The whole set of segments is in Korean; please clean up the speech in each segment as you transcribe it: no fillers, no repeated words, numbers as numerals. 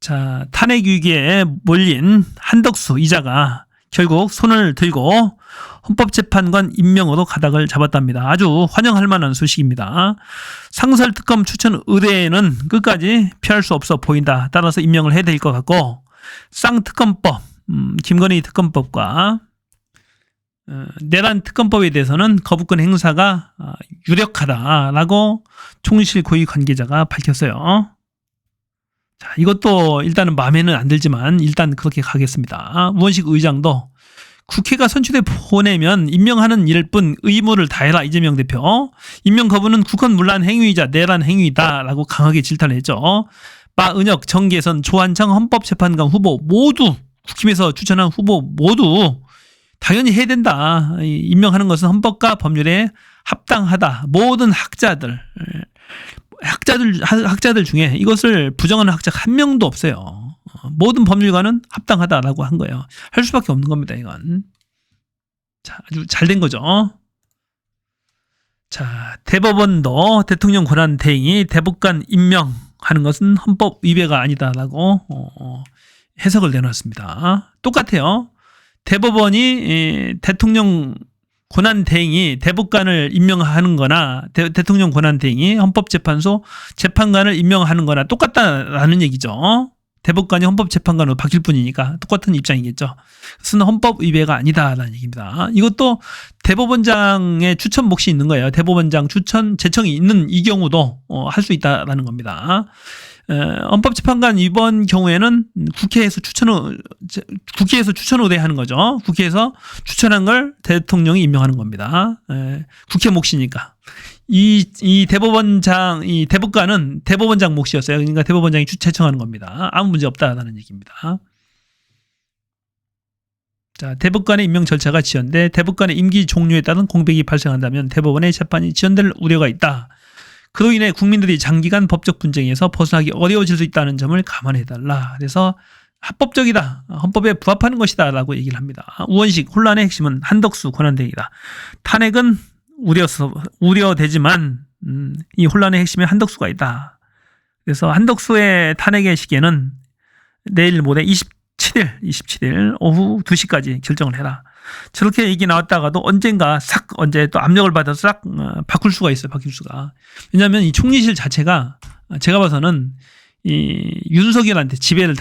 자, 탄핵 위기에 몰린 한덕수 이자가 결국 손을 들고 헌법재판관 임명으로 가닥을 잡았답니다. 아주 환영할 만한 소식입니다. 상설특검 추천 의뢰는 끝까지 피할 수 없어 보인다. 따라서 임명을 해야 될 것 같고, 쌍특검법, 김건희 특검법과 내란 특검법에 대해서는 거부권 행사가 유력하다라고 총리실 고위 관계자가 밝혔어요. 자, 이것도 일단은 마음에는 안 들지만 일단 그렇게 가겠습니다. 우원식 의장도 국회가 선출해 보내면 임명하는 일일 뿐 의무를 다해라. 이재명 대표. 임명 거부는 국헌문란 행위이자 내란 행위다라고 강하게 질타했죠. 마은혁, 정계선, 조한창 헌법재판관 후보 모두 국힘에서 추천한 후보 모두 당연히 해야 된다. 임명하는 것은 헌법과 법률에 합당하다. 모든 학자들 중에 이것을 부정하는 학자 한 명도 없어요. 모든 법률가는 합당하다라고 한 거예요. 할 수밖에 없는 겁니다, 이건. 자, 아주 잘 된 거죠. 자, 대법원도 대통령 권한 대행이 대법관 임명하는 것은 헌법 위배가 아니다라고 해석을 내놨습니다. 똑같아요. 대법원이 대통령 권한 대행이 대법관을 임명하는 거나 대통령 권한 대행이 헌법재판소 재판관을 임명하는 거나 똑같다라는 얘기죠. 대법관이 헌법재판관으로 바뀔 뿐이니까 똑같은 입장이겠죠. 그것은 헌법 위배가 아니다라는 얘기입니다. 이것도 대법원장의 추천 몫이 있는 거예요. 대법원장 추천 제청이 있는 이 경우도 할 수 있다라는 겁니다. 헌법재판관 이번 경우에는 국회에서 추천 의뢰하는 거죠. 국회에서 추천한 걸 대통령이 임명하는 겁니다. 국회 몫이니까. 이 대법관은 대법원장 몫이었어요. 그러니까 대법원장이 제청하는 겁니다. 아무 문제 없다라는 얘기입니다. 자, 대법관의 임명 절차가 지연돼 대법관의 임기 종료에 따른 공백이 발생한다면 대법원의 재판이 지연될 우려가 있다. 그로 인해 국민들이 장기간 법적 분쟁에서 벗어나기 어려워질 수 있다는 점을 감안해달라. 그래서 합법적이다. 헌법에 부합하는 것이다. 라고 얘기를 합니다. 우원식 혼란의 핵심은 한덕수 권한대행이다. 탄핵은 우려되지만 이 혼란의 핵심에 한덕수가 있다. 그래서 한덕수의 탄핵의 시기에는 내일 모레 27일 오후 2시까지 결정을 해라. 저렇게 얘기 나왔다가도 언젠가 언제 또 압력을 받아서 싹 바꿀 수가 있어요. 바뀔 수가. 왜냐하면 이 총리실 자체가 제가 봐서는 이 윤석열한테 지배를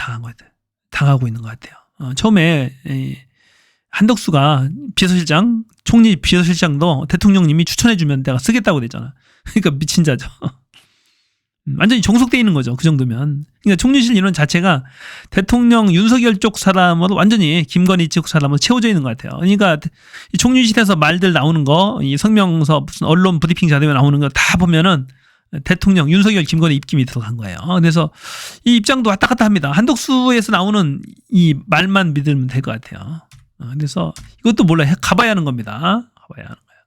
당하고 있는 것 같아요. 처음에 한덕수가 총리 비서실장도 대통령님이 추천해주면 내가 쓰겠다고 그랬잖아. 그러니까 미친 자죠. 완전히 종속되어 있는 거죠. 그 정도면. 그러니까 총리실 인원 자체가 대통령 윤석열 쪽 사람으로 완전히 김건희 쪽 사람으로 채워져 있는 것 같아요. 그러니까 이 총리실에서 말들 나오는 거, 이 성명서 무슨 언론 브리핑 자료에 나오는 거 다 보면은 대통령 윤석열 김건희 입김이 들어간 거예요. 그래서 이 입장도 왔다 갔다 합니다. 한덕수에서 나오는 이 말만 믿으면 될 것 같아요. 그래서 이것도 몰라 가봐야 하는 겁니다. 가봐야 하는 거예요.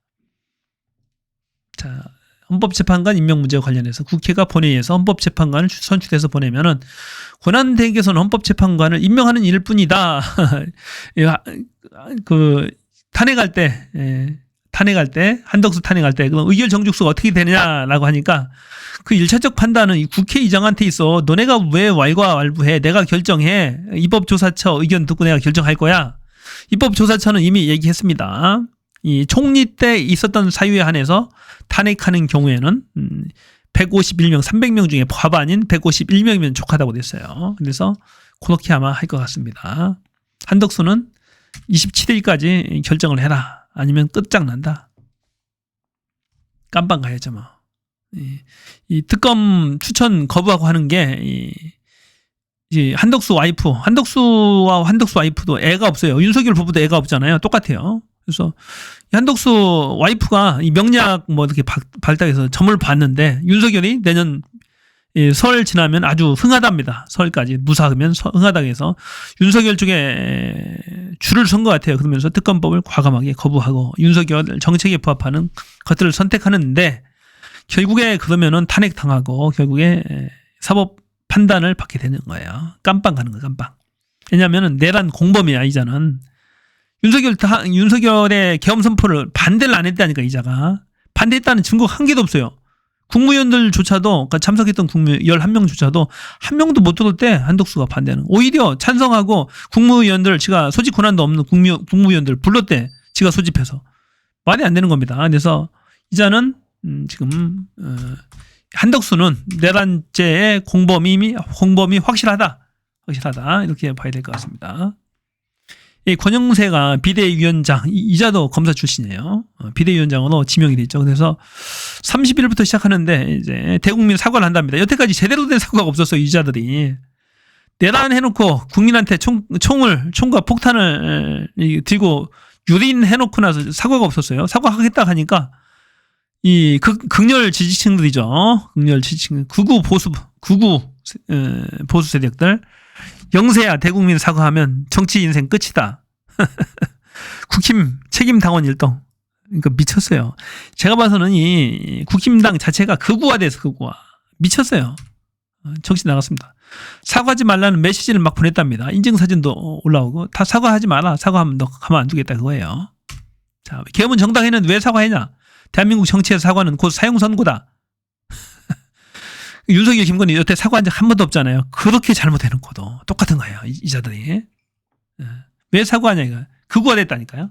자. 헌법재판관 임명 문제와 관련해서 국회가 본회의에서 헌법재판관을 선출해서 보내면은 권한대행께서는 헌법재판관을 임명하는 일일 뿐이다. 탄핵할 때 한덕수 탄핵할 때 그럼 의결 정죽수가 어떻게 되느냐라고 하니까 그 1차적 판단은 이 국회의장한테 있어. 너네가 왜 왈가왈부해? 내가 결정해. 입법조사처 의견 듣고 내가 결정할 거야. 입법조사처는 이미 얘기했습니다. 이 총리 때 있었던 사유에 한해서 탄핵하는 경우에는 151명, 300명 중에 과반인 151명이면 족하다고 됐어요. 그래서 그렇게 아마 할 것 같습니다. 한덕수는 27일까지 결정을 해라. 아니면 끝장난다. 깜빵 가야죠 뭐. 이 특검 추천 거부하고 하는 게 한덕수와 한덕수 와이프도 애가 없어요. 윤석열 부부도 애가 없잖아요. 똑같아요. 그래서 한덕수 와이프가 이 명략 이렇게 발달해서 점을 봤는데 윤석열이 내년 설 지나면 아주 흥하답니다. 설까지 무사하면 흥하다고 해서 윤석열 쪽에 줄을 선 것 같아요. 그러면서 특검법을 과감하게 거부하고 윤석열 정책에 부합하는 것들을 선택하는데 결국에 그러면은 탄핵당하고 결국에 사법 판단을 받게 되는 거예요. 깜빵 가는 거예요. 깜빵. 왜냐하면 내란 공범이야 이자는. 윤석열의 계엄 선포를 반대를 안 했다니까 이자가. 반대했다는 증거 한 개도 없어요. 국무위원들조차도 그러니까 참석했던 국무 11명조차도 한 명도 못 들을 때 한덕수가 반대하는. 오히려 찬성하고 국무위원들 지가 소집 권한도 없는 국무위원들 불렀대. 지가 소집해서. 말이 안 되는 겁니다. 그래서 이자는 지금 한덕수는 내란죄의 공범이 확실하다 이렇게 봐야 될 것 같습니다. 이 권영세가 비대위원장, 이자도 검사 출신이에요. 비대위원장으로 지명이 됐죠. 그래서 30일부터 시작하는데 이제 대국민 사과를 한답니다. 여태까지 제대로 된 사과가 없었어요. 이자들이 내란해놓고 국민한테 총과 폭탄을 들고 유린해놓고 나서 사과가 없었어요. 사과하겠다 하니까 이 극렬 지지층들이죠. 극렬 지지층, 극우 보수 세력들. 영세야 대국민 사과하면 정치 인생 끝이다. 국힘 책임당원 일동. 그러니까 미쳤어요. 제가 봐서는 이 국힘당 자체가 극우화돼서 극우화. 미쳤어요. 정신 나갔습니다. 사과하지 말라는 메시지를 막 보냈답니다. 인증사진도 올라오고 다 사과하지 마라. 사과하면 너 가만 안 두겠다 그거예요. 자, 계엄은 정당에는 왜 사과했냐? 대한민국 정치에서 사과는 곧 사형선고다. 윤석열, 김건희 여태 사과한 적 한 번도 없잖아요. 그렇게 잘못해놓고도 똑같은 거예요. 이자들이. 왜 사과하냐 이거. 극우화 됐다니까요.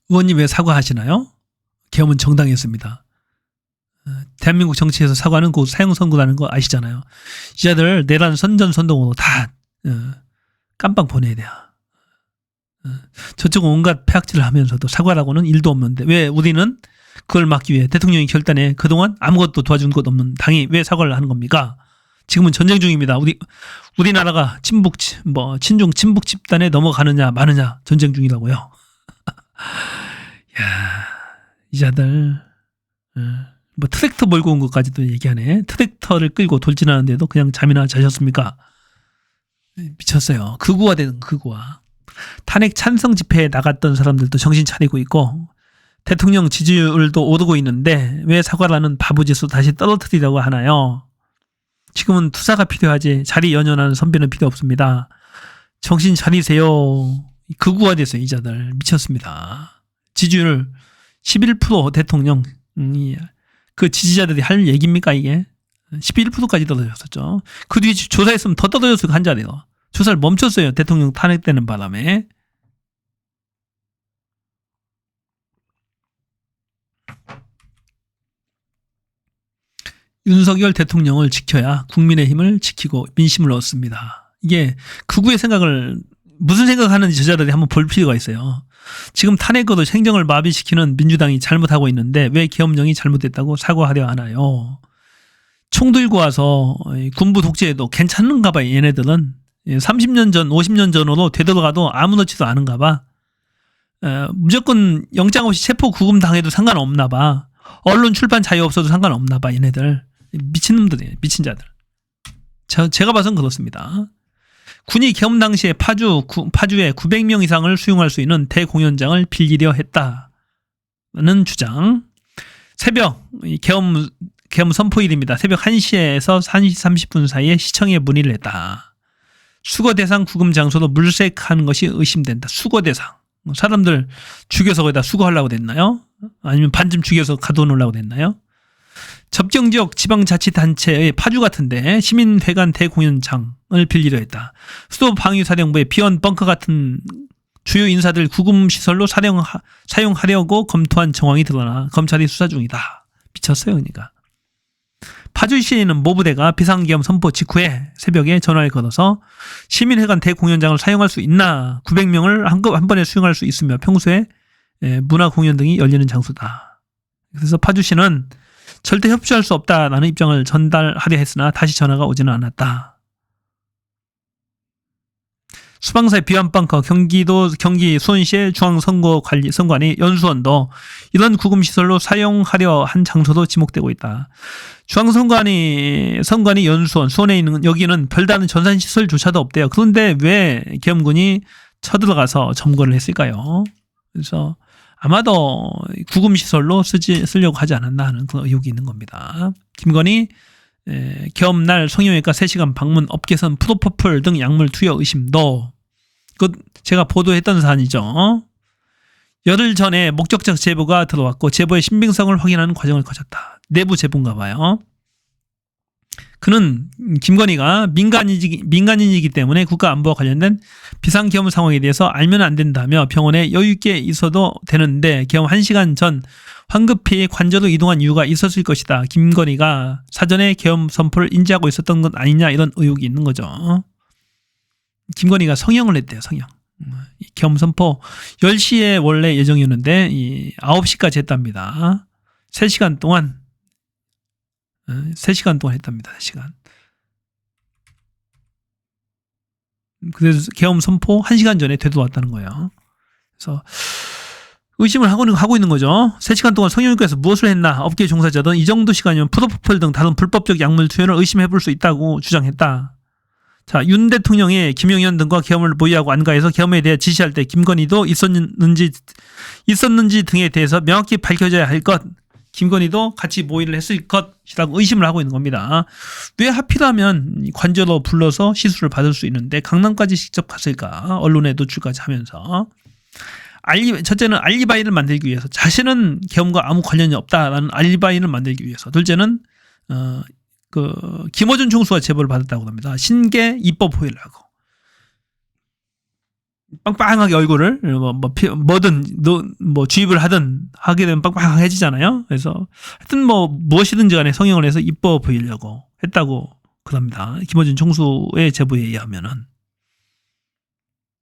의원님 왜 사과하시나요? 계엄은 정당했습니다. 대한민국 정치에서 사과는 곧 사형선고라는 거 아시잖아요. 이자들 내란 선전선동으로 다 깜빵 보내야 돼요. 저쪽은 온갖 폐악질을 하면서도 사과라고는 일도 없는데 왜 우리는 그걸 막기 위해 대통령이 결단해 그동안 아무것도 도와준 것 없는 당이 왜 사과를 하는 겁니까? 지금은 전쟁 중입니다. 우리나라가 친중 친북 집단에 넘어가느냐 마느냐 전쟁 중이라고요. 야, 이자들 트랙터 몰고 온 것까지도 얘기하네. 트랙터를 끌고 돌진하는데도 그냥 잠이나 자셨습니까? 미쳤어요. 극우화되는 극우화. 탄핵 찬성 집회에 나갔던 사람들도 정신 차리고 있고 대통령 지지율도 오르고 있는데 왜 사과라는 바보짓으로 다시 떨어뜨리려고 하나요? 지금은 투사가 필요하지 자리 연연하는 선배는 필요 없습니다. 정신 차리세요. 극우화됐어요. 이자들 미쳤습니다. 지지율 11% 대통령 그 지지자들이 할 얘기입니까 이게? 11%까지 떨어졌었죠. 그 뒤에 조사했으면 더 떨어졌을 한 자리요. 조사를 멈췄어요. 대통령 탄핵되는 바람에. 윤석열 대통령을 지켜야 국민의힘을 지키고 민심을 얻습니다. 이게 극우의 생각을 무슨 생각하는지 저자들이 한번 볼 필요가 있어요. 지금 탄핵으로 행정을 마비시키는 민주당이 잘못하고 있는데 왜 계엄령이 잘못됐다고 사과하려 하나요? 총 들고 와서 군부 독재에도 괜찮은가 봐요. 얘네들은 30년 전 50년 전으로 되돌아가도 아무렇지도 않은가 봐. 무조건 영장 없이 체포 구금 당해도 상관없나 봐. 언론 출판 자유 없어도 상관없나 봐. 얘네들 미친놈들이에요. 미친 자들. 제가 봐선 그렇습니다. 군이 계엄 당시에 파주에 900명 이상을 수용할 수 있는 대공연장을 빌리려 했다는 주장. 새벽 계엄 선포일입니다. 새벽 1시에서 1시 30분 사이에 시청에 문의를 했다. 수거 대상 구금 장소로 물색하는 것이 의심된다. 수거 대상. 사람들 죽여서 거기다 수거하려고 됐나요? 아니면 반쯤 죽여서 가둬놓으려고 됐나요? 접경지역 지방자치단체의 파주 같은데 시민회관 대공연장을 빌리려 했다. 수도방위사령부의 비원 벙커 같은 주요 인사들 구금시설로 사용하려고 검토한 정황이 드러나 검찰이 수사 중이다. 미쳤어요. 그러니까. 파주시에는 모부대가 비상계엄 선포 직후에 새벽에 전화를 걸어서 시민회관 대공연장을 사용할 수 있나 900명을 한 번에 수용할 수 있으며 평소에 문화공연 등이 열리는 장소다. 그래서 파주시는 절대 협조할 수 없다라는 입장을 전달하려 했으나 다시 전화가 오지는 않았다. 수방사의 비완방커 경기 수원시의 중앙선관위 연수원도 이런 구금시설로 사용하려 한 장소도 지목되고 있다. 중앙선관위 연수원 수원에 있는 여기는 별다른 전산시설조차도 없대요. 그런데 왜 계엄군이 쳐들어가서 점거를 했을까요? 그래서 아마도 구금시설로 쓰려고 하지 않았나 하는 그런 의혹이 있는 겁니다. 김건희 계엄날 성형외과 3시간 방문 업계선 프로포폴 등 약물 투여 의심도 그 제가 보도했던 사안이죠. 열흘 전에 목적적 제보가 들어왔고 제보의 신빙성을 확인하는 과정을 거쳤다. 내부 제보인가 봐요. 그는 김건희가 민간인이기 때문에 국가안보와 관련된 비상계엄 상황에 대해서 알면 안 된다며 병원에 여유 있게 있어도 되는데 계엄 1시간 전 황급히 관저로 이동한 이유가 있었을 것이다. 김건희가 사전에 계엄 선포를 인지하고 있었던 것 아니냐 이런 의혹이 있는 거죠. 김건희가 성형을 했대요. 성형. 계엄 선포 10시에 원래 예정이었는데 9시까지 했답니다. 3시간 동안 3시간 동안 했답니다. 3시간. 그래서 계엄 선포 1시간 전에 되돌아왔다는 거예요. 그래서 의심을 하고 있는 거죠. 3시간 동안 성형외과에서 무엇을 했나. 업계 종사자든 이 정도 시간이면 프로포폴 등 다른 불법적 약물 투여를 의심해 볼 수 있다고 주장했다. 자, 윤 대통령이 김용현 등과 계엄을 모의하고 안가해서 계엄에 대해 지시할 때 김건희도 있었는지 등에 대해서 명확히 밝혀져야 할 것. 김건희도 같이 모의를 했을 것이라고 의심을 하고 있는 겁니다. 왜 하필하면 관저로 불러서 시술을 받을 수 있는데 강남까지 직접 갔을까? 언론에 노출까지 하면서. 첫째는 알리바이를 만들기 위해서. 자신은 계엄과 아무 관련이 없다라는 알리바이를 만들기 위해서. 둘째는 김어준 총수가 제보를 받았다고 합니다. 신계 입법 호의를 하고. 빵빵하게 얼굴을 뭐든 주입을 하든 하게 되면 빵빵해지잖아요. 그래서 하여튼 무엇이든지 간에 성형을 해서 이뻐 보이려고 했다고 그럽니다. 김어준 총수의 제보에 의하면은.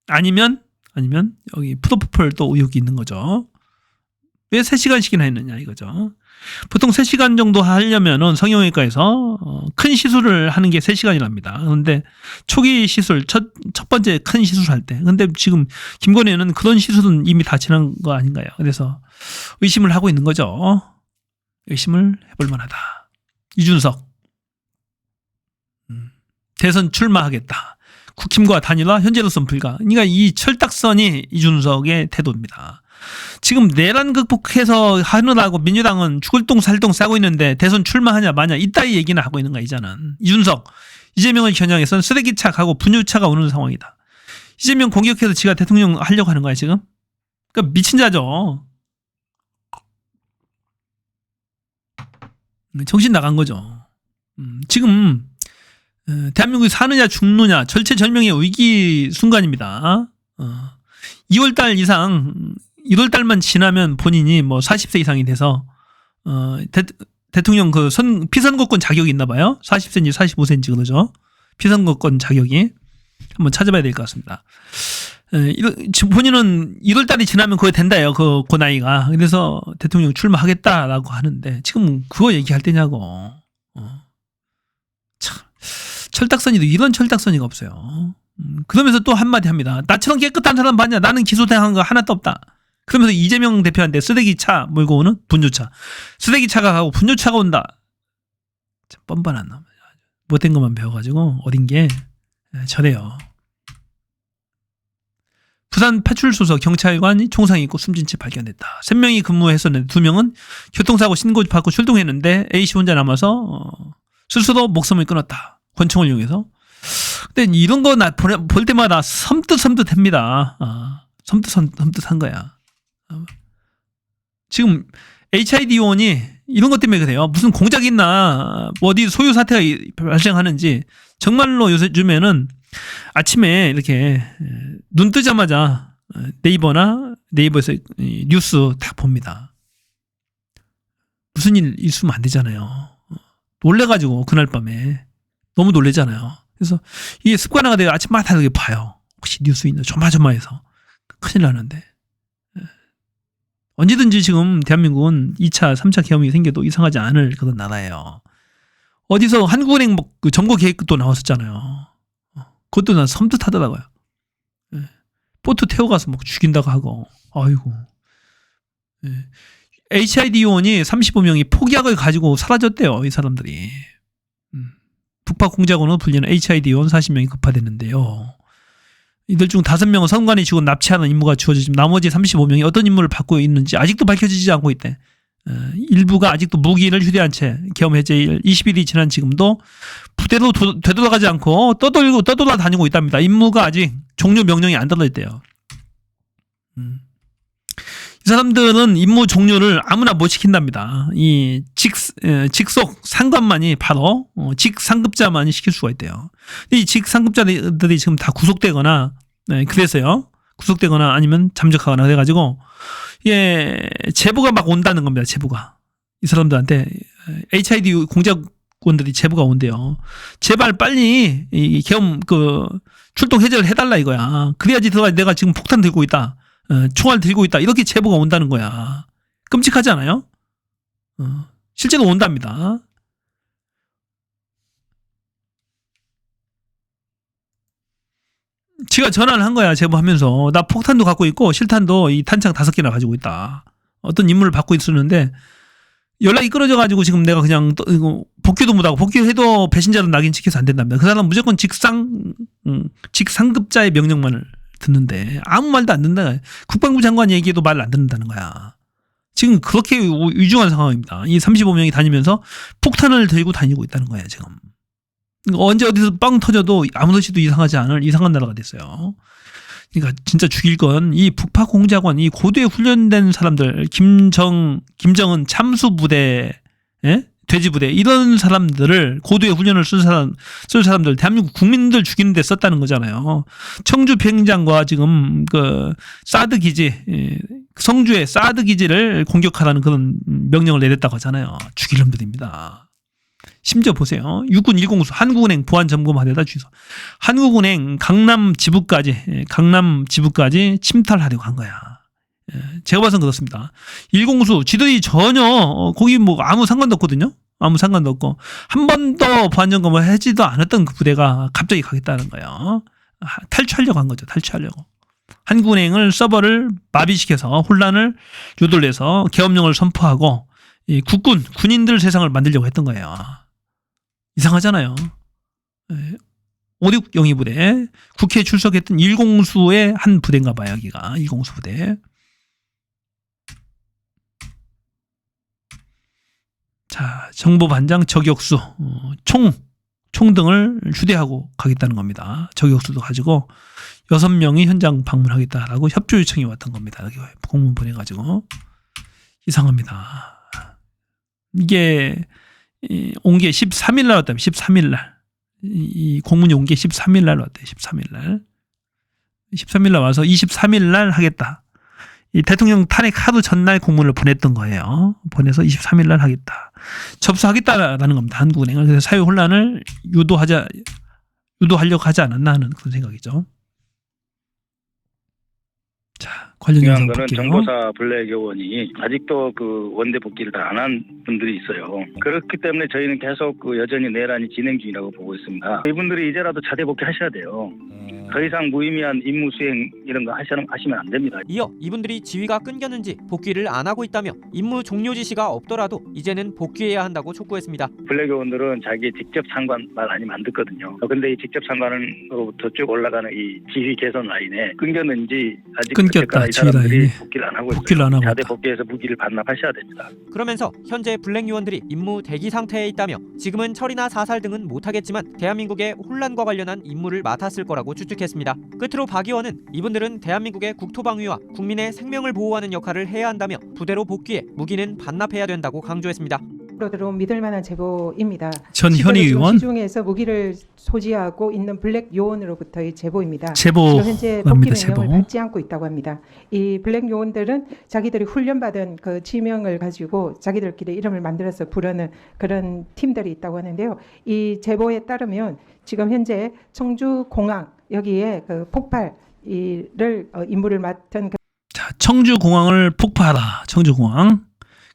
아니면 여기 프로포폴 또 의혹이 있는 거죠. 왜 3시간씩이나 했느냐 이거죠. 보통 3시간 정도 하려면은 성형외과에서 큰 시술을 하는 게 3시간이랍니다. 그런데 초기 시술, 첫 번째 큰 시술할 때. 근데 지금 김건희는 그런 시술은 이미 다 지난 거 아닌가요? 그래서 의심을 하고 있는 거죠. 의심을 해볼 만하다. 이준석. 대선 출마하겠다. 국힘과 단일화 현재로선 불가. 그러니까 이 철딱선이 이준석의 태도입니다. 지금 내란 극복해서 하느라고 민주당은 죽을 똥 살 똥 싸고 있는데 대선 출마하냐 마냐 이따위 얘기나 하고 있는 거야 이제는. 이준석 이재명을 겨냥해서는 쓰레기차 가고 분유차가 오는 상황이다. 이재명 공격해서 지가 대통령 하려고 하는 거야 지금. 그러니까 미친 자죠. 정신 나간 거죠. 지금 대한민국이 사느냐 죽느냐 절체절명의 위기 순간입니다. 2월달 이상 1월달만 지나면 본인이 40세 이상이 돼서 대통령 피선거권 자격이 있나 봐요. 40cm, 45cm 그러죠. 피선거권 자격이 한번 찾아봐야 될 것 같습니다. 지금 본인은 1월달이 지나면 거의 된다요. 그 나이가. 그래서 대통령 출마하겠다라고 하는데 지금 그거 얘기할 때냐고. 참 철딱선이도 이런 철딱선이가 없어요. 그러면서 또 한마디 합니다. 나처럼 깨끗한 사람 봤냐? 나는 기소당한 거 하나도 없다. 그러면서 이재명 대표한테 쓰레기차 몰고 오는 분유차. 쓰레기차가 가고 분유차가 온다. 참 뻔뻔한 놈. 못된 것만 배워가지고 어딘 게 저래요. 부산 파출소서 경찰관이 총상이 있고 숨진 채 발견됐다. 3명이 근무했었는데 2명은 교통사고 신고 받고 출동했는데 A씨 혼자 남아서 스스로 목숨을 끊었다. 권총을 이용해서. 근데 이런 거 볼 때마다 섬뜩합니다. 섬뜩한 거야. 지금 HID-1이 이런 것 때문에 그래요. 무슨 공작이 있나 어디 소유 사태가 발생하는지 정말로 요즘에는 아침에 이렇게 눈 뜨자마자 네이버에서 뉴스 딱 봅니다. 무슨 일 있으면 안 되잖아요. 놀래가지고 그날 밤에 너무 놀래잖아요. 그래서 이게 습관화가 돼요. 아침마다 이렇게 봐요. 혹시 뉴스 있나 조마조마해서 큰일 나는데. 언제든지 지금 대한민국은 2차, 3차 계엄이 생겨도 이상하지 않을 그런 나라예요. 어디서 한국은행 그 점거 계획도 나왔었잖아요. 그것도 난 섬뜩하더라고요. 보트 태워가서 죽인다고 하고. 아이고. HID-1이 35명이 폭약을 가지고 사라졌대요. 이 사람들이. 북파 공작원으로 불리는 HID-1 40명이 급파됐는데요. 이들 중 5명은 선관위 직원 납치하는 임무가 주어지지 나머지 35명이 어떤 임무를 받고 있는지 아직도 밝혀지지 않고 있대. 일부가 아직도 무기를 휴대한 채 계엄 해제일 20일이 지난 지금도 부대로 되돌아가지 않고 떠돌아다니고 있답니다. 임무가 아직 종료 명령이 안 떨어졌대요. 이 사람들은 임무 종료를 아무나 못 시킨답니다. 이 직속 상관만이 바로 직상급자만이 시킬 수가 있대요. 이 직상급자들이 지금 다 구속되거나 그래서요. 구속되거나 아니면 잠적하거나 그래가지고 제보가 막 온다는 겁니다. 제보가 이 사람들한테 HID 공작원들이 제보가 온대요. 제발 빨리 이 계엄 출동 해제를 해달라 이거야. 그래야지 내가 지금 폭탄 들고 있다. 총알 들고 있다. 이렇게 제보가 온다는 거야. 끔찍하지 않아요? 실제로 온답니다. 지가 전화를 한 거야. 제보하면서 나 폭탄도 갖고 있고 실탄도 이 탄창 5개나 가지고 있다. 어떤 임무를 받고 있었는데 연락이 끊어져 가지고 지금 내가 그냥 복귀도 못하고 복귀해도 배신자로 낙인 찍혀서 안 된답니다. 그 사람은 무조건 직상급자의 명령만을 듣는데 아무 말도 안 듣는다. 국방부 장관 얘기에도 말 안 듣는다는 거야. 지금 그렇게 위중한 상황입니다. 이 35명이 다니면서 폭탄을 들고 다니고 있다는 거야 지금. 언제 어디서 빵 터져도 아무것도 이상하지 않을 이상한 나라가 됐어요. 그러니까 진짜 죽일 건 이 북파 공작원, 이 고도에 훈련된 사람들, 김정은 참수부대, 돼지부대 이런 사람들을 고도의 훈련을 쓸 사람들 대한민국 국민들 죽이는 데 썼다는 거잖아요. 청주 비행장과 지금 사드 기지, 성주의 사드 기지를 공격하라는 그런 명령을 내렸다고 하잖아요. 죽일 놈들입니다. 심지어 보세요. 육군 1공수 한국은행 보안 점검하려다 주소. 한국은행 강남 지부까지 침탈하려고 한 거야. 제가 봐서는 그렇습니다. 1공수 지들이 전혀 거기 뭐 아무 상관도 없거든요. 아무 상관도 없고 한 번도 보안 점검을 하지도 않았던 그 부대가 갑자기 가겠다는 거예요. 탈취하려고 한 거죠. 탈취하려고. 한국은행을 서버를 마비시켜서 혼란을 유도를 해서 계엄령을 선포하고 이 군인들 세상을 만들려고 했던 거예요. 이상하잖아요. 562 부대 국회에 출석했던 1공수의 한 부대인가 봐요. 여기가 1공수 부대. 자, 정보반장 저격수 총 등을 휴대하고 가겠다는 겁니다. 저격수도 가지고 6명이 현장 방문하겠다라고 협조 요청이 왔던 겁니다. 여기 공문 보내가지고 이상합니다. 이게 온 게 13일 날 왔다면 13일 날 이 공문이 온 게 13일 날 왔대요. 13일 날 와서 23일 날 하겠다. 이 대통령 탄핵 하루 전날 공문을 보냈던 거예요. 보내서 23일 날 하겠다. 접수하겠다라는 겁니다. 한국은행을. 그래서 사회 혼란을 유도하려고 하지 않았나 하는 그런 생각이죠. 자, 관련 영상 거는 볼게요. 정보사 블랙요원이 아직도 원대 복귀를 다 안 한 분들이 있어요. 그렇기 때문에 저희는 계속 여전히 내란이 진행 중이라고 보고 있습니다. 이분들이 이제라도 자대 복귀하셔야 돼요. 더 이상 무의미한 임무 수행 이런 거 하시면 안 됩니다. 이어 이분들이 지휘가 끊겼는지 복귀를 안 하고 있다며 임무 종료 지시가 없더라도 이제는 복귀해야 한다고 촉구했습니다. 블랙요원들은 자기 직접 상관 말 아니면 안 듣거든요. 근데 이 직접 상관으로부터 쭉 올라가는 이 지휘 개선 라인에 끊겼는지 아직 끊겼다. 이 사람들이 지휘 라인이. 복귀를 안 하고 복귀를 있어요. 안 하고 자대 있다. 복귀해서 무기를 반납하셔야 됩니다. 그러면서 현재 블랙 요원들이 임무 대기 상태에 있다며 지금은 처리나 사살 등은 못하겠지만 대한민국의 혼란과 관련한 임무를 맡았을 거라고 추측했습니다. 끝으로 박 의원은 이분들은 대한민국의 국토방위와 국민의 생명을 보호하는 역할을 해야 한다며 부대로 복귀해 무기는 반납해야 된다고 강조했습니다. 로 들어온 믿을 만한 제보입니다. 전현희 의원 시중에서 무기를 소지하고 있는 블랙 요원으로부터의 제보입니다. 제보 지금 현재 복귀 납니다. 명령을 제보. 받지 않고 있다고 합니다. 이 블랙 요원들은 자기들이 훈련받은 그 지명을 가지고 자기들끼리 이름을 만들어서 부르는 그런 팀들이 있다고 하는데요. 이 제보에 따르면 지금 현재 청주공항 여기에 그 폭발을 임무를 맡은 자, 청주공항을 폭파하라. 청주공항.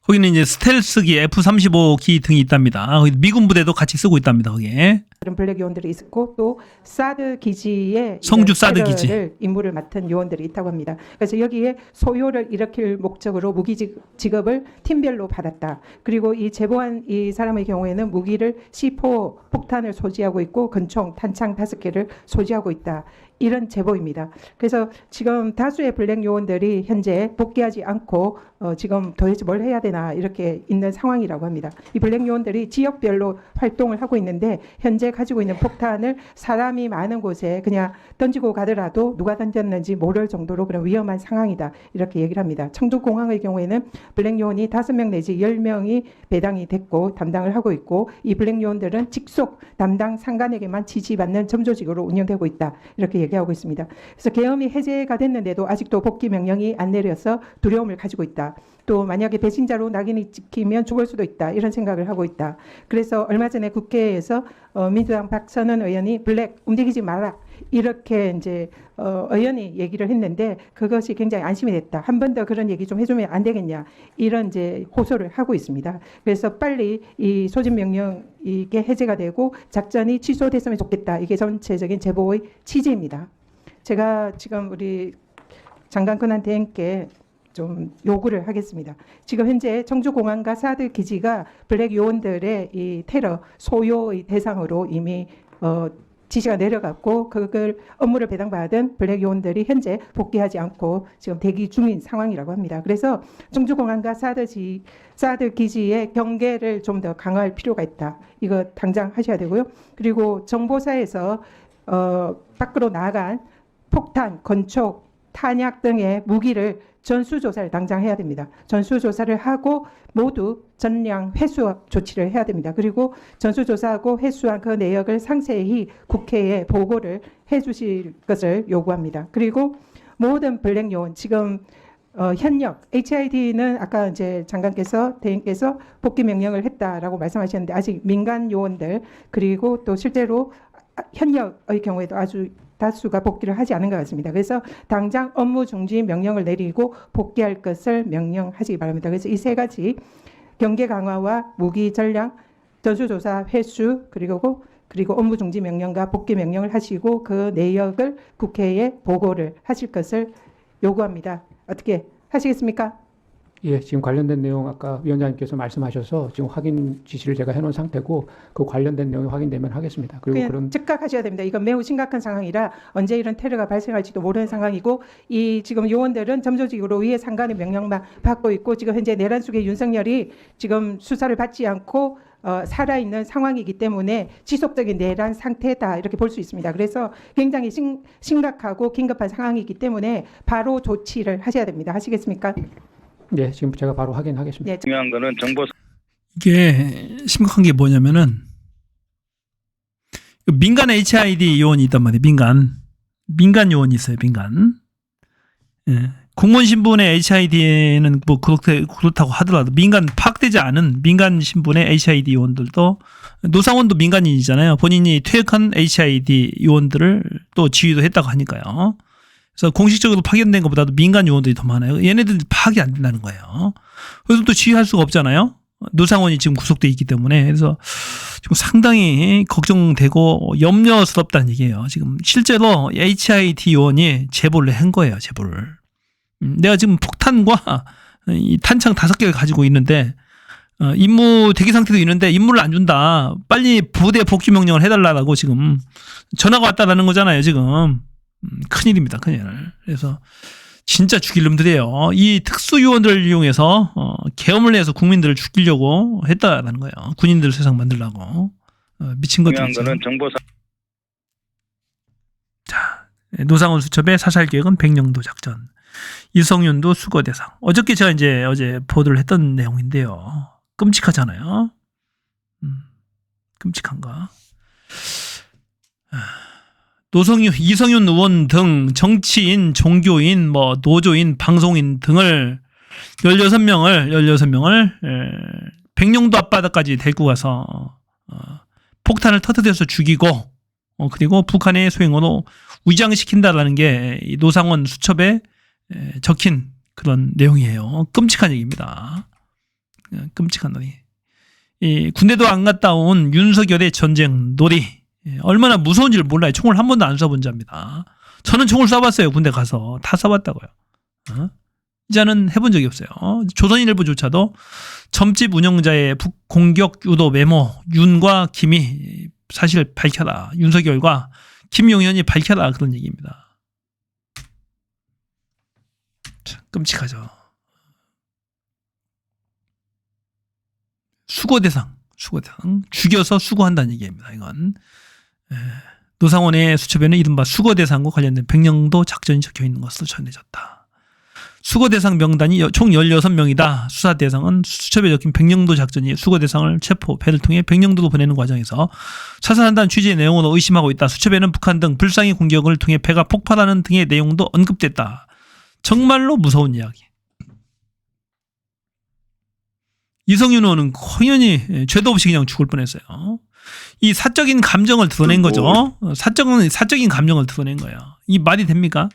거기는 이제 스텔스기 F-35기 등이 있답니다. 거기 미군 부대도 같이 쓰고 있답니다. 거기에. 그런 블랙 요원들이 있었고 또 사드 기지에 성주 사드 기지 임무를 맡은 요원들이 있다고 합니다. 그래서 여기에 소요를 일으킬 목적으로 무기 지급을 팀별로 받았다. 그리고 이 제보한 이 사람의 경우에는 무기를 C4 폭탄을 소지하고 있고 근총 탄창 5개를 소지하고 있다. 이런 제보입니다. 그래서 지금 다수의 블랙 요원들이 현재 복귀하지 않고 지금 도대체 뭘 해야 되나 이렇게 있는 상황이라고 합니다. 이 블랙 요원들이 지역별로 활동을 하고 있는데 현재 가지고 있는 폭탄을 사람이 많은 곳에 그냥 던지고 가더라도 누가 던졌는지 모를 정도로 그런 위험한 상황이다 이렇게 얘기를 합니다. 청주공항의 경우에는 블랙 요원이 5명 내지 10명이 배당이 됐고 담당을 하고 있고 이 블랙 요원들은 직속 담당 상관에게만 지지받는 점조직으로 운영되고 있다 이렇게 얘기하고 있습니다. 그래서 계엄이 해제가 됐는데도 아직도 복귀 명령이 안 내려서 두려움을 가지고 있다. 또 만약에 배신자로 낙인이 찍히면 죽을 수도 있다 이런 생각을 하고 있다. 그래서 얼마 전에 국회에서 민주당 박선원 의원이 블랙 움직이지 마라 이렇게 이제 의원이 얘기를 했는데 그것이 굉장히 안심이 됐다. 한 번 더 그런 얘기 좀 해주면 안 되겠냐 이런 이제 호소를 하고 있습니다. 그래서 빨리 이 소집 명령 이게 해제가 되고 작전이 취소됐으면 좋겠다. 이게 전체적인 제보의 취지입니다. 제가 지금 우리 장관 권한대 행께 좀 요구를 하겠습니다. 지금 현재 청주공항과 사드 기지가 블랙 요원들의 이 테러 소요의 대상으로 이미 지시가 내려갔고 그걸 업무를 배당받은 블랙 요원들이 현재 복귀하지 않고 지금 대기 중인 상황이라고 합니다. 그래서 청주공항과 사드 기지의 경계를 좀 더 강화할 필요가 있다. 이거 당장 하셔야 되고요. 그리고 정보사에서 밖으로 나간 폭탄, 건촉, 탄약 등의 무기를 전수조사를 당장 해야 됩니다. 전수조사를 하고 모두 전량 회수 조치를 해야 됩니다. 그리고 전수조사하고 회수한 그 내역을 상세히 국회에 보고를 해주실 것을 요구합니다. 그리고 모든 블랙 요원 지금 현역 HID는 아까 이제 장관께서 대행께서 복귀 명령을 했다라고 말씀하셨는데 아직 민간 요원들 그리고 또 실제로 현역의 경우에도 아주 다수가 복귀를 하지 않은 것 같습니다. 그래서 당장 업무 중지 명령을 내리고 복귀할 것을 명령하시기 바랍니다. 그래서 이 세 가지 경계 강화와 무기 전량, 전수조사 회수 그리고 업무 중지 명령과 복귀 명령을 하시고 그 내역을 국회에 보고를 하실 것을 요구합니다. 어떻게 하시겠습니까? 예, 지금 관련된 내용 아까 위원장님께서 말씀하셔서 지금 확인 지시를 제가 해놓은 상태고 그 관련된 내용이 확인되면 하겠습니다. 그리고 그런 즉각 하셔야 됩니다. 이건 매우 심각한 상황이라 언제 이런 테러가 발생할지도 모르는 상황이고 이 지금 요원들은 점조직으로 위에 상관의 명령만 받고 있고 지금 현재 내란 속의 윤석열이 지금 수사를 받지 않고 살아있는 상황이기 때문에 지속적인 내란 상태다 이렇게 볼 수 있습니다. 그래서 굉장히 심각하고 긴급한 상황이기 때문에 바로 조치를 하셔야 됩니다. 하시겠습니까? 네, 지금 제가 바로 확인하겠습니다. 네. 중요한 거는 정보 이게 심각한 게 뭐냐면은 민간 HID 요원이 있단 말이에요. 민간 요원이 있어요. 민간. 예. 공무원 신분의 HID는 뭐 그렇다고 하더라도 민간 파악되지 않은 민간 신분의 HID 요원들도 노상원도 민간인이잖아요. 본인이 퇴역한 HID 요원들을 또 지휘도 했다고 하니까요. 그래서 공식적으로 파견된 것보다도 민간 요원들이 더 많아요. 얘네들 파악이 안 된다는 거예요. 그래서 또 지휘할 수가 없잖아요. 노상원이 지금 구속돼 있기 때문에. 그래서 지금 상당히 걱정되고 염려스럽다는 얘기예요. 지금 실제로 HID 요원이 제보를 한 거예요. 제보를. 내가 지금 폭탄과 이 탄창 5개를 가지고 있는데 임무 대기 상태도 있는데 임무를 안 준다. 빨리 부대 복귀 명령을 해달라고 지금 전화가 왔다라는 거잖아요. 지금. 큰일입니다. 큰일. 그래서 진짜 죽일 놈들이에요. 이 특수요원들을 이용해서 계엄을 해서 국민들을 죽이려고 했다라는 거예요. 군인들 세상 만들려고. 미친 중요한 것들이죠. 거는 정보사 자, 노상원 수첩의 사살 계획은 백령도 작전. 이성윤도 수거 대상. 어저께 제가 이제 어제 보도를 했던 내용인데요. 끔찍하잖아요. 끔찍한가? 이성윤 의원 등 정치인, 종교인, 뭐 노조인, 방송인 등을 16명을 백령도 앞바다까지 데리고 가서 폭탄을 터뜨려서 죽이고 그리고 북한의 소행어로 위장시킨다라는 게 이 노상원 수첩에 적힌 그런 내용이에요. 끔찍한 얘기입니다. 끔찍한 놀이. 이 군대도 안 갔다 온 윤석열의 전쟁 놀이. 얼마나 무서운지를 몰라요. 총을 한 번도 안 쏴본 자입니다. 저는 총을 쏴봤어요. 군대 가서. 다 쏴봤다고요. 이자는 해본 적이 없어요. 조선일보조차도 점집 운영자의 북공격 유도 메모 윤과 김이 사실 밝혀라. 윤석열과 김용현이 밝혀라 그런 얘기입니다. 참 끔찍하죠. 수거 대상 죽여서 수거한다는 얘기입니다. 이건 노상원의 수첩에는 이른바 수거 대상과 관련된 백령도 작전이 적혀 있는 것으로 전해졌다. 수거 대상 명단이 총 16명이다. 수사 대상은 수첩에 적힌 백령도 작전이 수거 대상을 체포, 배를 통해 백령도로 보내는 과정에서 사살한다는 취지의 내용으로 의심하고 있다. 수첩에는 북한 등 불상의 공격을 통해 배가 폭발하는 등의 내용도 언급됐다. 정말로 무서운 이야기. 이성윤 의원은 당연히 죄도 없이 그냥 죽을 뻔했어요. 이 사적인 감정을 드러낸 거죠. 사적인 감정을 드러낸 거예요. 이 말이 됩니까?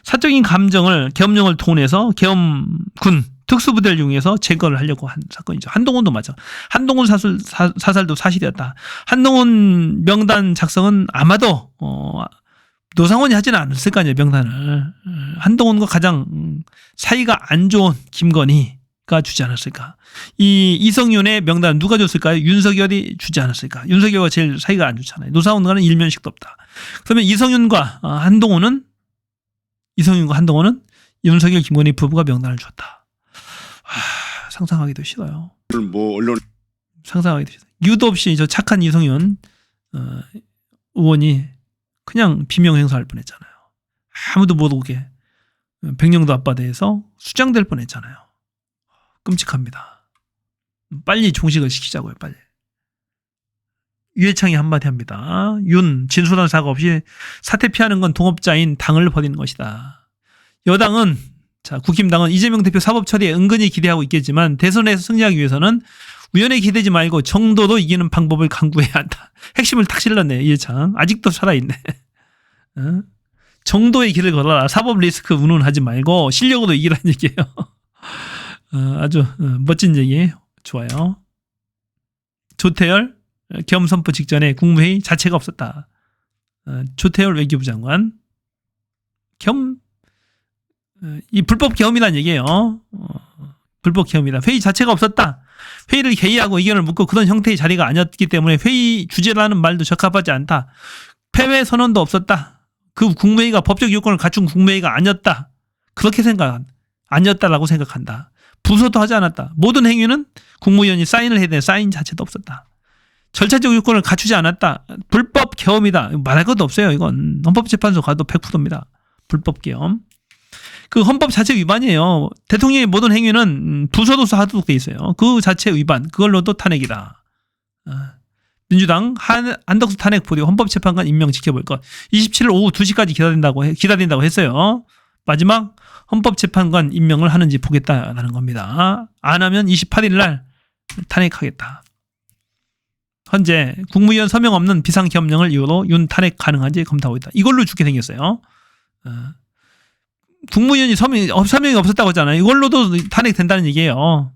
사적인 감정을 계엄령을 동원해서 계엄군 특수부대를 이용해서 제거를 하려고 한 사건이죠. 한동훈도 맞아. 한동훈 사살도 사실이었다. 한동훈 명단 작성은 아마도 노상원이 하지는 않았을 거 아니에요. 명단을. 한동훈과 가장 사이가 안 좋은 김건희가 주지 않았을까. 이 이성윤의 명단은 누가 줬을까요? 윤석열이 주지 않았을까. 윤석열과 제일 사이가 안 좋잖아요. 노상원과는 일면식도 없다. 그러면 이성윤과 한동훈은 윤석열 김건희 부부가 명단을 줬다. 상상하기도 싫어요. 상상하기도 싫어요. 이유도 없이 저 착한 이성윤 의원이 그냥 비명 행사할 뻔했잖아요. 아무도 못 오게 백령도 앞바다에서 수장될 뻔했잖아요. 끔찍합니다. 빨리 종식을 시키자고요. 빨리. 유해창이 한마디 합니다. 진솔한 사과 없이 사퇴 피하는 건 동업자인 당을 버리는 것이다. 여당은 국힘당은 이재명 대표 사법 처리에 은근히 기대하고 있겠지만 대선에서 승리하기 위해서는 우연에 기대지 말고 정도로 이기는 방법을 강구해야 한다. 핵심을 탁 찔렀네. 유해창. 아직도 살아있네. 정도의 길을 걸어라. 사법 리스크 운운하지 말고 실력으로 이기라는 얘기예요. 아주 멋진 얘기. 좋아요. 조태열 계엄 선포 직전에 국무회의 자체가 없었다. 조태열 외교부 장관 이 불법 계엄이라는 얘기예요. 불법 계엄이다. 회의 자체가 없었다. 회의를 개의하고 의견을 묻고 그런 형태의 자리가 아니었기 때문에 회의 주제라는 말도 적합하지 않다. 패배 선언도 없었다. 그 국무회의가 법적 요건을 갖춘 국무회의가 아니었다. 그렇게 아니었다라고 생각한다. 부서도 하지 않았다. 모든 행위는 국무위원이 사인을 해야 돼. 사인 자체도 없었다. 절차적 요건을 갖추지 않았다. 불법 계엄이다. 말할 것도 없어요. 이건 헌법재판소 가도 100%입니다. 불법 계엄. 그 헌법 자체 위반이에요. 대통령의 모든 행위는 부서로서 하도록 돼 있어요. 그 자체 위반. 그걸로도 탄핵이다. 민주당 한덕수 탄핵 보류 헌법재판관 임명 지켜볼 것. 27일 오후 2시까지 기다린다고 했어요. 마지막 헌법재판관 임명을 하는지 보겠다라는 겁니다. 안 하면 28일 날 탄핵하겠다. 현재 국무위원 서명 없는 비상계엄령을 이유로 윤 탄핵 가능한지 검토하고 있다. 이걸로 죽게 생겼어요. 국무위원이 서명이 없었다고 하잖아요. 이걸로도 탄핵된다는 얘기예요.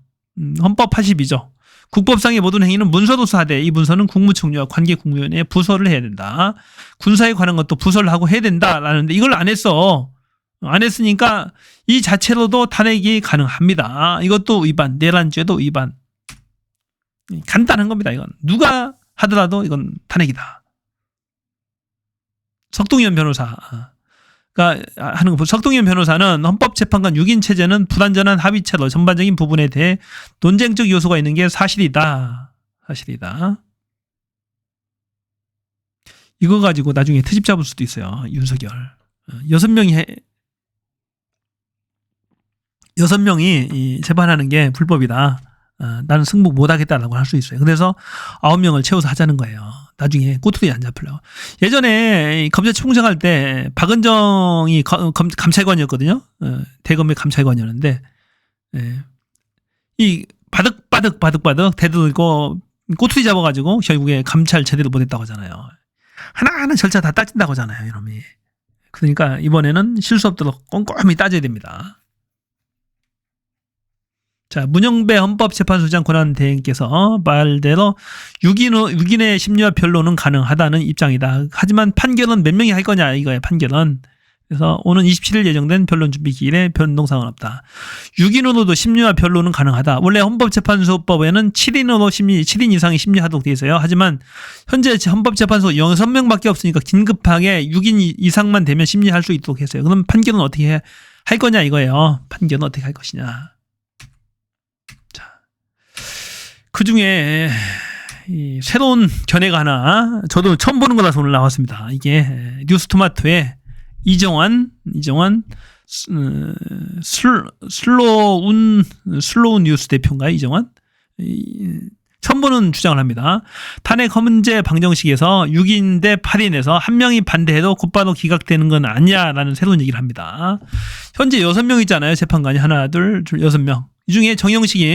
헌법 82조. 국법상의 모든 행위는 문서로서 하되 이 문서는 국무총리와 관계 국무위원회에 부서를 해야 된다. 군사에 관한 것도 부서를 하고 해야 된다라는데 이걸 안 했어. 안 했으니까 이 자체로도 탄핵이 가능합니다. 이것도 위반, 내란죄도 위반. 간단한 겁니다. 이건 누가 하더라도 이건 탄핵이다. 석동현 변호사가 하는 거. 석동현 변호사는 헌법재판관 6인 체제는 불완전한 합의체로 전반적인 부분에 대해 논쟁적 요소가 있는 게 사실이다. 이거 가지고 나중에 트집 잡을 수도 있어요. 윤석열. 6명이 재판하는 게 불법이다. 나는 승복 못하겠다라고 할 수 있어요. 그래서 9명을 채워서 하자는 거예요. 나중에 꼬투리 안 잡히려고. 예전에 검찰총장할 때 박은정이 감찰관이었거든요. 대검의 감찰관이었는데 이 바득바득 대들고 꼬투리 잡아가지고 결국에 감찰 제대로 못했다고 하잖아요. 하나하나 절차 다 따진다고 하잖아요. 이놈이. 그러니까 이번에는 실수 없도록 꼼꼼히 따져야 됩니다. 자, 문영배 헌법재판소장 권한대행께서 말대로 6인의 심리와 변론은 가능하다는 입장이다. 하지만 판결은 몇 명이 할 거냐 이거예요. 판결은 그래서 오는 27일 예정된 변론 준비 기일에 변동사항은 없다. 6인으로도 심리와 변론은 가능하다. 원래 헌법재판소법에는 7인 이상의 심리하도록 되어 있어요. 하지만 현재 헌법재판소 6명밖에 없으니까 긴급하게 6인 이상만 되면 심리할 수 있도록 했어요. 그럼 판결은 어떻게 할 거냐 이거예요. 판결은 어떻게 할 것이냐. 자, 그 중에 이 새로운 견해가 하나 저도 처음 보는 거라서 오늘 나왔습니다. 이게 뉴스토마토의 이정환 슬로운 뉴스 대표인가요? 이정환? 처음 보는 주장을 합니다. 탄핵 헌재 방정식에서 6인 대 8인에서 한 명이 반대해도 곧바로 기각되는 건 아니야라는 새로운 얘기를 합니다. 현재 6명 있잖아요. 재판관이 하나, 둘, 6명. 이 중에 정영식이,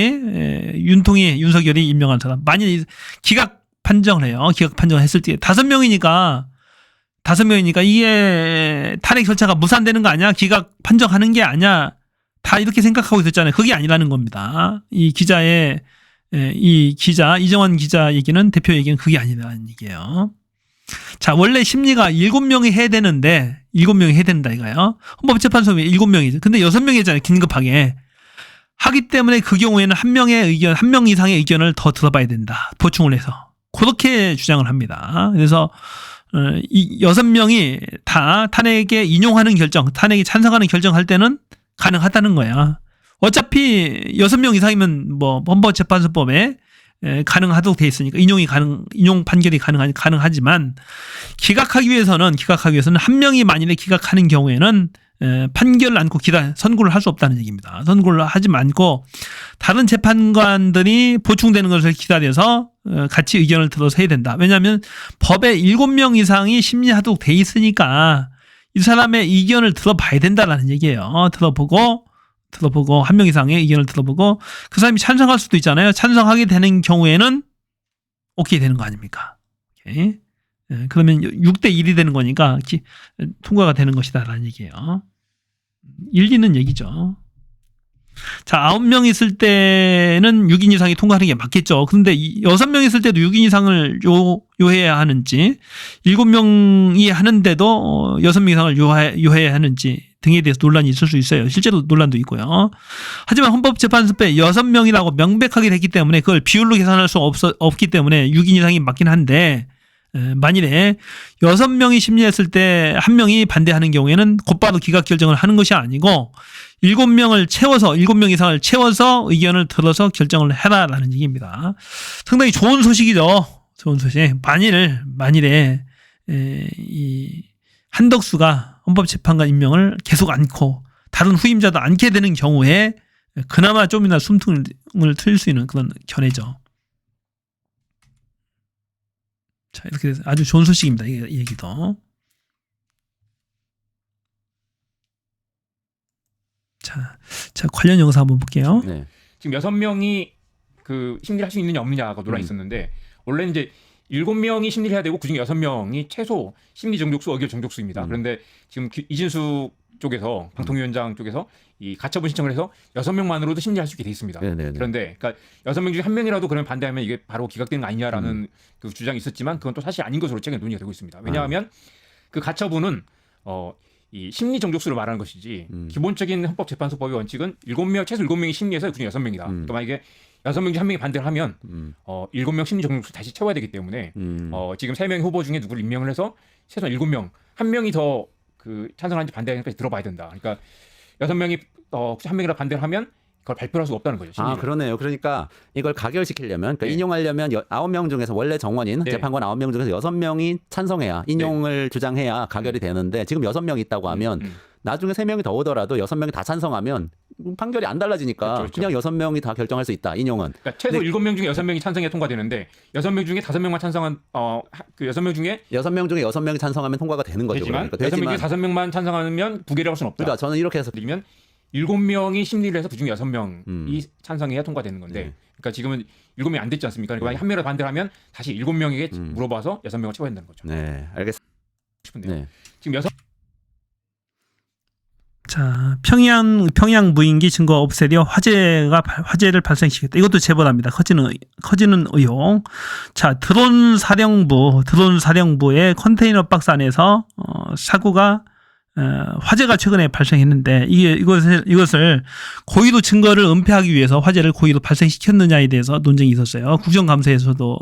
윤통희, 윤석열이 임명한 사람. 만일 기각 판정을 해요. 기각 판정을 했을 때 5명이니까 이게 탄핵 절차가 무산되는 거 아니야? 기각 판정하는 게 아니야? 다 이렇게 생각하고 있었잖아요. 그게 아니라는 겁니다. 이 기자 이정환 기자 얘기는, 대표 얘기는 그게 아니라는 얘기예요. 자, 원래 심리가 7명이 해야 되는데 7명이 해야 된다 이거예요. 헌법재판소에 7명이죠. 근데 6명이잖아요. 긴급하게. 하기 때문에 그 경우에는 한 명 이상의 의견을 더 들어봐야 된다. 보충을 해서. 그렇게 주장을 합니다. 그래서 이 6명이 다 탄핵에 인용하는 결정, 탄핵에 찬성하는 결정할 때는 가능하다는 거야. 어차피 6명 이상이면 뭐 헌법재판소법에 가능하도록 돼 있으니까 인용 판결이 가능하지만 기각하기 위해서는 한 명이 만일에 기각하는 경우에는 판결을 안고 선고를 할 수 없다는 얘기입니다. 선고를 하지 않고 다른 재판관들이 보충되는 것을 기다려서 같이 의견을 들어서 해야 된다. 왜냐하면 법에 7명 이상이 심리하도록 돼 있으니까 이 사람의 의견을 들어봐야 된다라는 얘기예요. 들어보고 한 명 이상의 의견을 들어보고 그 사람이 찬성할 수도 있잖아요. 찬성하게 되는 경우에는 오케이 되는 거 아닙니까? 오케이. 그러면 6대 1이 되는 거니까 통과가 되는 것이다라는 얘기예요. 일리는 얘기죠. 자, 9명 있을 때는 6인 이상이 통과하는 게 맞겠죠. 그런데 6명 있을 때도 6인 이상을 요해야 하는지, 7명이 하는데도 6명 이상을 요해야 하는지 등에 대해서 논란이 있을 수 있어요. 실제로 논란도 있고요. 하지만 헌법재판소법에 6명이라고 명백하게 됐기 때문에 그걸 비율로 계산할 수 없기 때문에 6인 이상이 맞긴 한데, 만일에 6명이 심리했을 때 1명이 반대하는 경우에는 곧바로 기각 결정을 하는 것이 아니고 7명 이상을 채워서 의견을 들어서 결정을 해라라는 얘기입니다. 상당히 좋은 소식이죠. 좋은 소식. 만일에 이 한덕수가 헌법재판관 임명을 계속 않고 다른 후임자도 않게 되는 경우에 그나마 좀이나 숨통을 트일 수 있는 그런 견해죠. 자, 이렇게 돼서 아주 좋은 소식입니다. 이 얘기도. 자, 관련 영상 한번 볼게요. 네. 지금 6명이 그 심리를 할 수 있느냐 없느냐가 논란이 있었는데 원래 이제 7명이 심리를 해야 되고 그중에 6명이 최소 심리 정족수, 의견 정족수입니다. 그런데 지금 이진수 쪽에서 방통위원장 쪽에서 이 가처분 신청을 해서 6명만으로도 심리할 수 있게 돼 있습니다. 네네네. 그런데 그러니까 6명 중에 1명이라도 그러면 반대하면 이게 바로 기각되는 거 아니냐라는 그 주장이 있었지만 그건 또 사실 아닌 것으로 최근에 논의가 되고 있습니다. 왜냐하면 그 가처분은 이 심리 정족수를 말하는 것이지 기본적인 헌법재판소법의 원칙은 최소 7명이 심리해서 그중에 6명이다. 그러니까 만약에 6명 중 1명이 반대를 하면 7명 심리 정족수 다시 채워야 되기 때문에 지금 3명의 후보 중에 누구를 임명을 해서 최소 7명, 1명이 더 그 찬성하는지 반대하는지까지 들어봐야 된다. 그러니까 6명이 혹시 1명이라 반대를 하면 그걸 발표할 수가 없다는 거죠. 심리를. 그러네요. 그러니까 이걸 가결시키려면, 그러니까 인용하려면 9명 중에서 원래 정원인 재판관 9명 중에서 6명이 찬성해야, 인용을 주장해야 가결이 되는데 지금 6명 있다고 하면 나중에 3명이 더 오더라도 6명이 다 찬성하면 판결이 안 달라지니까 그렇죠. 그냥 6명이 다 결정할 수 있다. 인용은. 그러니까 최소 7명 중에 6명이 찬성해 통과되는데 6명 중에 5명만 찬성한 그 6명 중에 6명이 찬성하면 통과가 되는 거죠. 되지만 그러니까 6명 중에 5명만 찬성하면 부결할 수는 없다. 그러니까 저는 이렇게 해서 그러면 7명이 심리를 해서 그중에 6명이 찬성해야 통과되는 건데 그러니까 지금은 7명이 안 됐지 않습니까? 그러니까 만약에 한 명이라도 반대를 하면 다시 7명에게 물어봐서 6명을 채워야 된다는 거죠. 네, 알겠습니다. 싶은데요. 네. 지금 자, 평양 무인기 증거 없애려 화재를 발생시켰다. 이것도 제보랍니다. 커지는 의혹. 자, 드론 사령부의 컨테이너 박스 안에서 사고가 화재가 최근에 발생했는데 이것을 고의로 증거를 은폐하기 위해서 화재를 고의로 발생시켰느냐에 대해서 논쟁이 있었어요. 국정감사에서도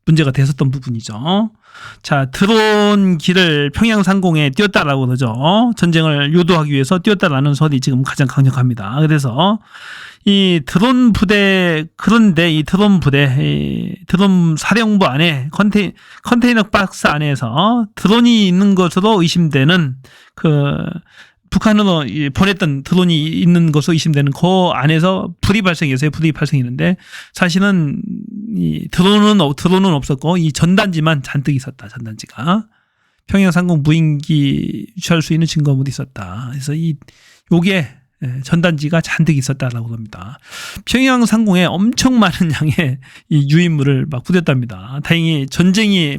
문제가 됐었던 부분이죠. 자, 드론기를 평양 상공에 띄웠다라고 그러죠. 전쟁을 유도하기 위해서 띄웠다라는 설이 지금 가장 강력합니다. 그래서 이 드론 부대, 그런데 이 드론 부대, 드론 사령부 안에 컨테이너 박스 안에서 드론이 있는 것으로 의심되는 북한으로 보냈던 드론이 있는 것으로 의심되는 그 안에서 불이 발생했어요. 불이 발생했는데 사실은 이 드론은 없었고 이 전단지만 잔뜩 있었다. 전단지가 평양 상공 무인기 유치할 수 있는 증거물이 있었다. 그래서 요게 전단지가 잔뜩 있었다라고 합니다. 평양 상공에 엄청 많은 양의 이 유인물을 막 뿌렸답니다. 다행히 전쟁이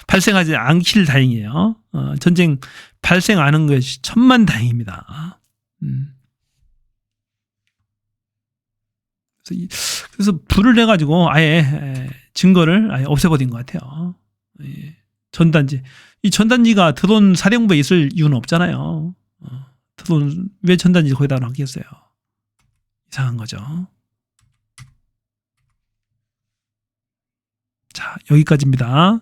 발생하지 않길 다행이에요. 전쟁 발생 안 한 것이 천만다행입니다. 그래서 불을 내가지고 아예 증거를 아예 없애버린 것 같아요. 전단지. 이 전단지가 드론 사령부에 있을 이유는 없잖아요. 드론 왜 전단지 거기다 놨겠어요? 이상한 거죠. 자, 여기까지입니다.